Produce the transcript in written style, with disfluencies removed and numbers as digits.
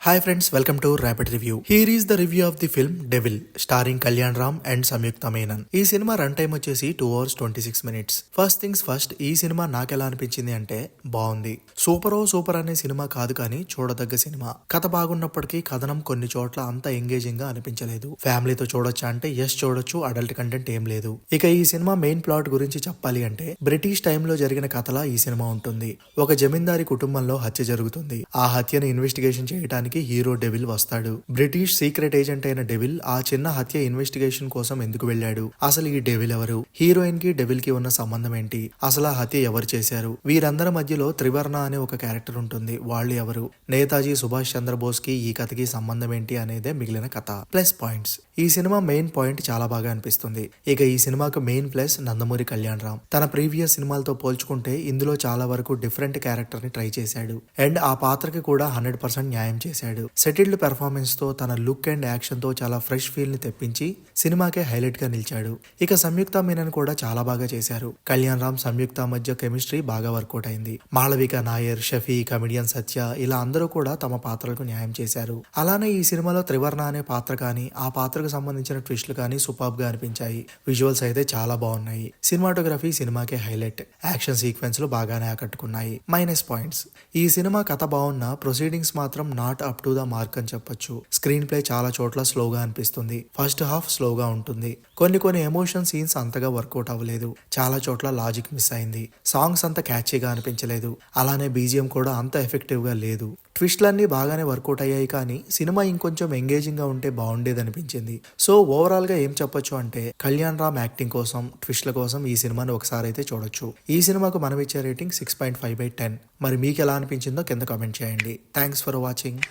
Hi friends, welcome to Rapid Review. Here is the review of the film Devil, starring Kalyan Ram and Samyukta Menon. ఈ cinema run time వచ్చేసి 2 hours 26 minutes. First things first, ఈ cinema నాకెలా అనిపించింది అంటే బాగుంది. Super అనే cinema కాదు కానీ చూడదగ్గ సినిమా. కథ బాగున్నప్పటికీ కథనం కొన్ని చోట్ల అంత ఎంగేజింగ్ గా అనిపించలేదు. ఫ్యామిలీతో చూడొచ్చా అంటే ఎస్ చూడొచ్చు, అడల్ట్ కంటెంట్ ఏం లేదు. ఇక ఈ సినిమా మెయిన్ ప్లాట్ గురించి చెప్పాలి అంటే బ్రిటిష్ టైంలో జరిగిన కథలా ఈ సినిమా ఉంటుంది. ఒక జమీందారి కుటుంబంలో హత్య జరుగుతుంది. ఆ హత్యను ఇన్వెస్టిగేషన్ చేయడానికి హీరో డెవిల్ వస్తాడు. బ్రిటిష్ సీక్రెట్ ఏజెంట్ అయిన డెవిల్ ఆ చిన్న హత్య ఇన్వెస్టిగేషన్ కోసం ఎందుకు వెళ్ళాడు, అసలు ఈ డెవిల్ ఎవరు, హీరోయిన్ కి డెవిల్ కి ఉన్న సంబంధం ఏంటి, అసలు ఆ హత్య ఎవరు చేశారు, వీరందరి మధ్యలో త్రివర్ణ అనే ఒక క్యారెక్టర్ ఉంటుంది, వాళ్ళు ఎవరు, నేతాజీ సుభాష్ చంద్రబోస్ కి ఈ కథకి సంబంధం ఏంటి అనేదే మిగిలిన కథ. ప్లస్ పాయింట్స్, ఈ సినిమా మెయిన్ పాయింట్ చాలా బాగా అనిపిస్తుంది. ఇక ఈ సినిమాకు మెయిన్ ప్లస్ నందమూరి కళ్యాణ్ రామ్. తన ప్రీవియస్ సినిమాలతో పోల్చుకుంటే ఇందులో చాలా వరకు డిఫరెంట్ క్యారెక్టర్ ని ట్రై చేశాడు అండ్ ఆ పాత్రకి కూడా 100% న్యాయం చేశాడు. సెటిల్డ్ పెర్ఫార్మెన్స్ తో తన లుక్ అండ్ యాక్షన్ తో చాలా ఫ్రెష్ ఫీల్ ని తెప్పించి సినిమాకే హైలైట్ గా నిలిచాడు. ఇక సంయుక్త మీనన్ కూడా చాలా బాగా చేశారు. కళ్యాణ్ రామ్ సంయుక్త మధ్య కెమిస్ట్రీ బాగా వర్కౌట్ అయింది. మాళవిక నాయర్, షఫీ, కమెడియన్ సత్య ఇలా అందరూ కూడా తమ పాత్రలకు న్యాయం చేశారు. అలానే ఈ సినిమాలో త్రివర్ణ అనే పాత్ర కానీ ఆ పాత్రకు సంబంధించిన ట్విస్ట్లు కానీ సూపర్ గా అనిపించాయి. విజువల్స్ అయితే చాలా బాగున్నాయి. సినిమాటోగ్రఫీ సినిమాకే హైలైట్. యాక్షన్ సీక్వెన్స్ లు బాగానే ఆకట్టుకున్నాయి. మైనస్ పాయింట్స్, ఈ సినిమా కథ బాగున్నా ప్రొసీడింగ్స్ మాత్రం not up to the mark అని చెప్పొచ్చు. స్క్రీన్ ప్లే చాలా చోట్ల స్లోగా అనిపిస్తుంది. ఫస్ట్ హాఫ్ స్లోగా ఉంటుంది. కొన్ని ఎమోషన్ సీన్స్ అంతగా వర్కౌట్ అవ్వలేదు. చాలా చోట్ల లాజిక్ మిస్ అయింది. సాంగ్స్ అంత క్యాచీగా అనిపించలేదు. అలానే బీజిఎం కూడా అంత ఎఫెక్టివ్ గా లేదు. ట్విస్ట్లన్నీ బాగానే వర్కౌట్ అయ్యాయి కానీ సినిమా ఇంకొంచెం ఎంగేజింగ్ గా ఉంటే బాగుండేది అనిపించింది. సో ఓవరాల్ గా ఏం చెప్పొచ్చు అంటే కళ్యాణ్ రామ్ యాక్టింగ్ కోసం, ట్విస్ట్ల కోసం ఈ సినిమాని ఒకసారి అయితే చూడొచ్చు. ఈ సినిమాకు మనం ఇచ్చే రేటింగ్ 6.5/10. మరి మీకు ఎలా అనిపించిందో కింద కామెంట్ చేయండి. Thanks for watching.